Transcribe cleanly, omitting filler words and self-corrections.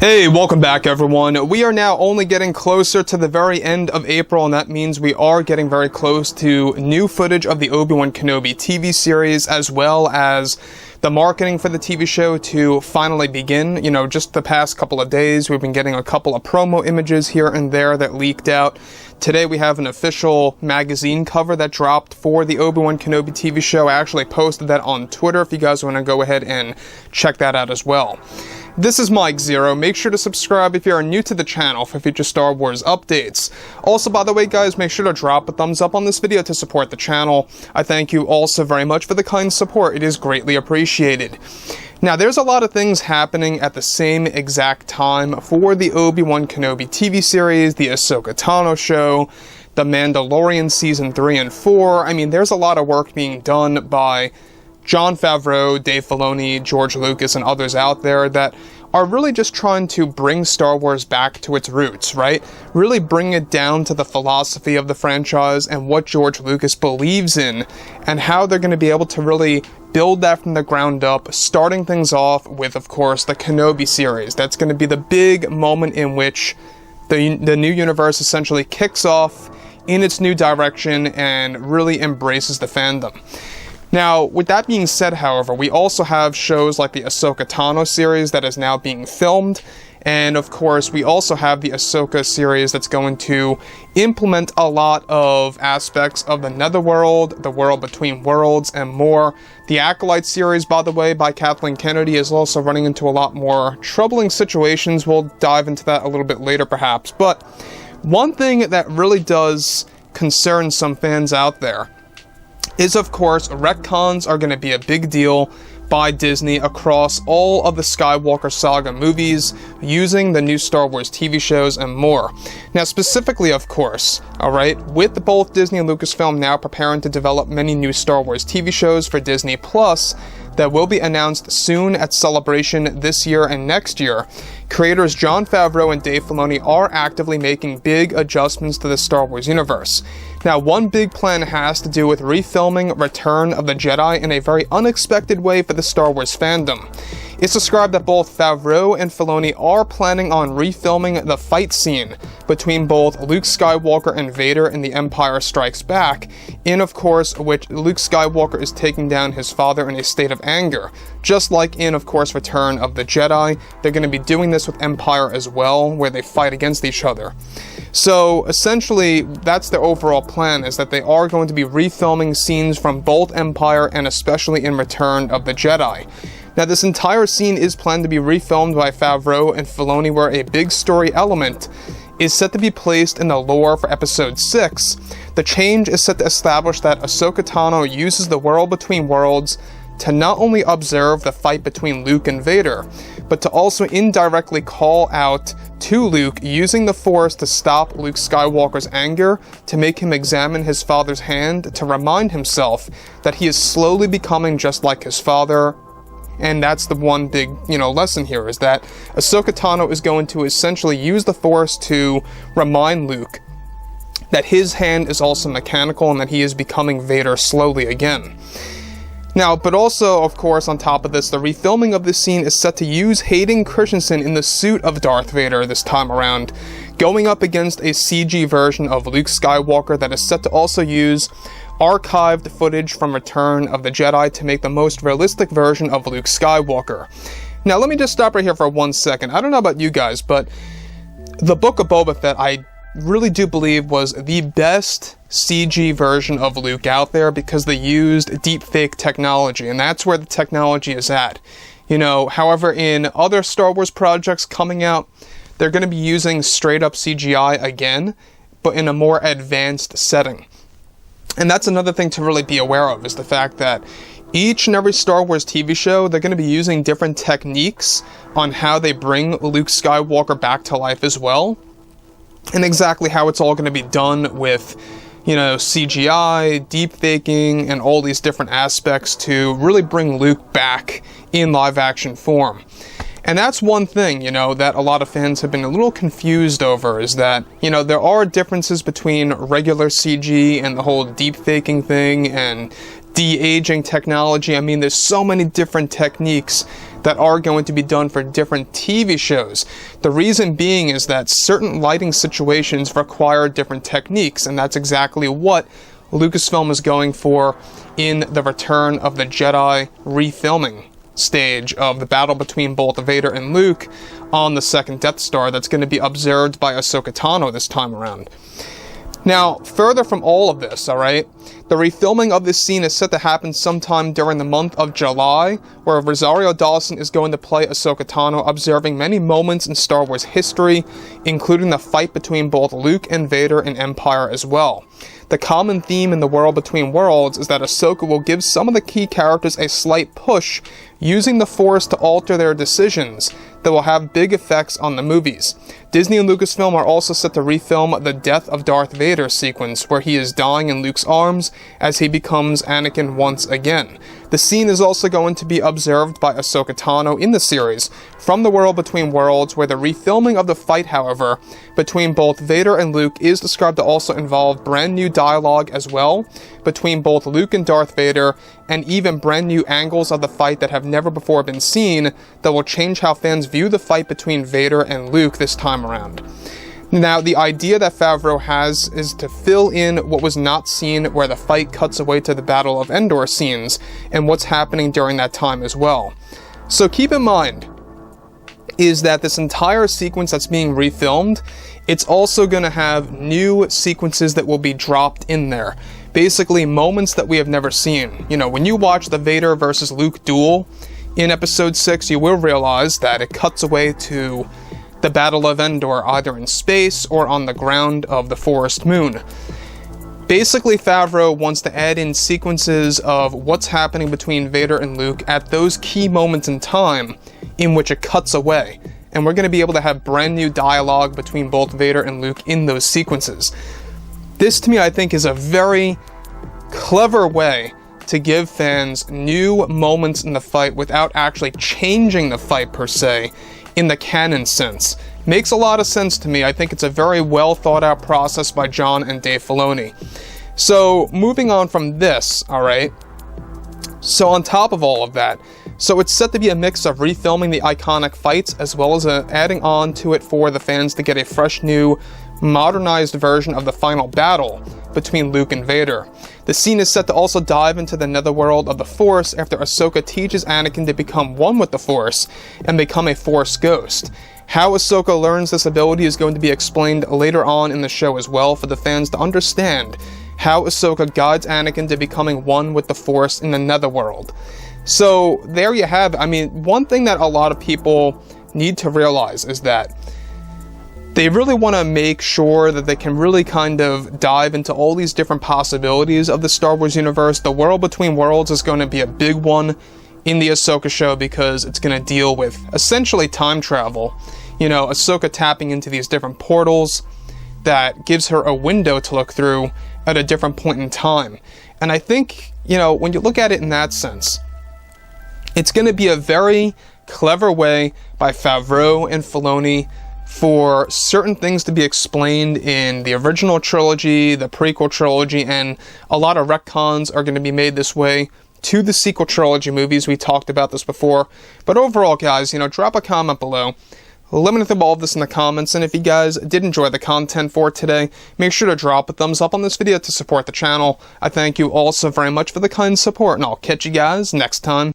Hey, welcome back everyone. We are now only getting closer to the very end of April, and that means we are getting very close to new footage of the Obi-Wan Kenobi TV series, as well as the marketing for the TV show to finally begin. You know, just the past couple of days, we've been getting a couple of promo images here and there that leaked out. Today we have an official magazine cover that dropped for the Obi-Wan Kenobi TV show. I actually posted that on Twitter if you guys want to go ahead and check that out as well. This is Mike Zero. Make sure to subscribe if you are new to the channel for future Star Wars updates. Also, by the way, guys, make sure to drop a thumbs up on this video to support the channel. I thank you also very much for the kind support. It is greatly appreciated. Now, there's a lot of things happening at the same exact time for the Obi-Wan Kenobi TV series, the Ahsoka Tano show, the Mandalorian Season 3 and 4. I mean, there's a lot of work being done by Jon Favreau, Dave Filoni, George Lucas, and others out there that are really just trying to bring Star Wars back to its roots, right? Really bring it down to the philosophy of the franchise and what George Lucas believes in, and how they're going to be able to really build that from the ground up, starting things off with, of course, the Kenobi series. That's going to be the big moment in which the new universe essentially kicks off in its new direction and really embraces the fandom. Now, with that being said, however, we also have shows like the Ahsoka Tano series that is now being filmed, and of course, we also have the Ahsoka series that's going to implement a lot of aspects of the Netherworld, the world between worlds, and more. The Acolyte series, by the way, by Kathleen is also running into a lot more troubling situations. We'll dive into that a little bit later, perhaps. But one thing that really does concern some fans out there is, of course, retcons are going to be a big deal by Disney across all of the Skywalker saga movies, using the new Star Wars TV shows and more. Now, specifically, of course, alright, with both Disney and Lucasfilm now preparing to develop many new Star Wars TV shows for Disney Plus that will be announced soon at Celebration this year and next year, creators Jon Favreau and Dave Filoni are actively making big adjustments to the Star Wars universe. Now, one big plan has to do with refilming Return of the Jedi in a very unexpected way for the Star Wars fandom. It's described that both Favreau and Filoni are planning on refilming the fight scene between both Luke Skywalker and Vader in The Empire Strikes Back, in, of course, which Luke Skywalker is taking down his father in a state of anger. Just like in, of course, Return of the Jedi, they're going to be doing this with Empire as well, where they fight against each other. So, essentially, that's the overall plan, is that they are going to be refilming scenes from both Empire and especially in Return of the Jedi. Now, this entire scene is planned to be refilmed by Favreau and Filoni, where a big story element is set to be placed in the lore for Episode 6. The change is set to establish that Ahsoka Tano uses the world between worlds to not only observe the fight between Luke and Vader, but to also indirectly call out to Luke using the Force to stop Luke Skywalker's anger, to make him examine his father's hand, to remind himself that he is slowly becoming just like his father. And that's the one big, lesson here, is that Ahsoka Tano is going to essentially use the Force to remind Luke that his hand is also mechanical and that he is becoming Vader slowly again. Now, but also, of course, on top of this, the refilming of this scene is set to use Hayden Christensen in the suit of Darth Vader this time around, going up against a CG version of Luke Skywalker that is set to also use archived footage from Return of the Jedi to make the most realistic version of Luke Skywalker. Now, let me just stop right here for 1 second. I don't know about you guys, but the Book of Boba Fett, I really do believe, was the best CG version of Luke out there, because they used deepfake technology, and that's where the technology is at. However, in other Star Wars projects coming out, they're going to be using straight up CGI again, but in a more advanced setting. And that's another thing to really be aware of, is the fact that each and every Star Wars TV show, they're going to be using different techniques on how they bring Luke Skywalker back to life as well. And exactly how it's all going to be done with, CGI, deepfaking, and all these different aspects to really bring Luke back in live action form. And that's one thing, that a lot of fans have been a little confused over, is that, there are differences between regular CG and the whole deepfaking thing, and de-aging technology. I mean, there's so many different techniques that are going to be done for different TV shows. The reason being is that certain lighting situations require different techniques, and that's exactly what Lucasfilm is going for in the Return of the Jedi refilming stage of the battle between both Vader and Luke on the second Death Star that's going to be observed by Ahsoka Tano this time around. Now, further from all of this, alright, the refilming of this scene is set to happen sometime during the month of July, where Rosario Dawson is going to play Ahsoka Tano, observing many moments in Star Wars history, including the fight between both Luke and Vader in Empire as well. The common theme in the World Between Worlds is that Ahsoka will give some of the key characters a slight push, using the Force to alter their decisions that will have big effects on the movies. Disney and Lucasfilm are also set to refilm the Death of Darth Vader sequence, where he is dying in Luke's arms as he becomes Anakin once again. The scene is also going to be observed by Ahsoka Tano in the series from the World Between Worlds, where the refilming of the fight, however, between both Vader and Luke is described to also involve brand new dialogue as well between both Luke and Darth Vader, and even brand new angles of the fight that have never before been seen that will change how fans view the fight between Vader and Luke this time around. Now, the idea that Favreau has is to fill in what was not seen, where the fight cuts away to the Battle of Endor scenes and what's happening during that time as well. So keep in mind is that this entire sequence that's being refilmed, it's also going to have new sequences that will be dropped in there. Basically, moments that we have never seen. You know, when you watch the Vader versus Luke duel in Episode 6, you will realize that it cuts away to the Battle of Endor, either in space or on the ground of the forest moon. Basically, Favreau wants to add in sequences of what's happening between Vader and Luke at those key moments in time in which it cuts away. And we're going to be able to have brand new dialogue between both Vader and Luke in those sequences. This, to me, I think is a very clever way to give fans new moments in the fight without actually changing the fight per se in the canon sense. Makes a lot of sense to me. I think it's a very well thought out process by John and Dave Filoni. So moving on from this, alright, so on top of all of that, so it's set to be a mix of refilming the iconic fights as well as adding on to it for the fans to get a fresh new modernized version of the final battle between Luke and Vader. The scene is set to also dive into the netherworld of the Force after Ahsoka teaches Anakin to become one with the Force and become a Force ghost. How Ahsoka learns this ability is going to be explained later on in the show as well, for the fans to understand how Ahsoka guides Anakin to becoming one with the Force in the netherworld. So there you have it. I mean, one thing that a lot of people need to realize is that they really want to make sure that they can really kind of dive into all these different possibilities of the Star Wars universe. The World Between Worlds is going to be a big one in the Ahsoka show because it's going to deal with essentially time travel. You know, Ahsoka tapping into these different portals that gives her a window to look through at a different point in time. And I think, you know, when you look at it in that sense, it's going to be a very clever way by Favreau and Filoni for certain things to be explained in the original trilogy, the prequel trilogy, and a lot of retcons are going to be made this way to the sequel trilogy movies. We talked about this before. But overall, guys, you know, drop a comment below. Let me know all of this in the comments, and if you guys did enjoy the content for today, make sure to drop a thumbs up on this video to support the channel. I thank you all so very much for the kind support, and I'll catch you guys next time.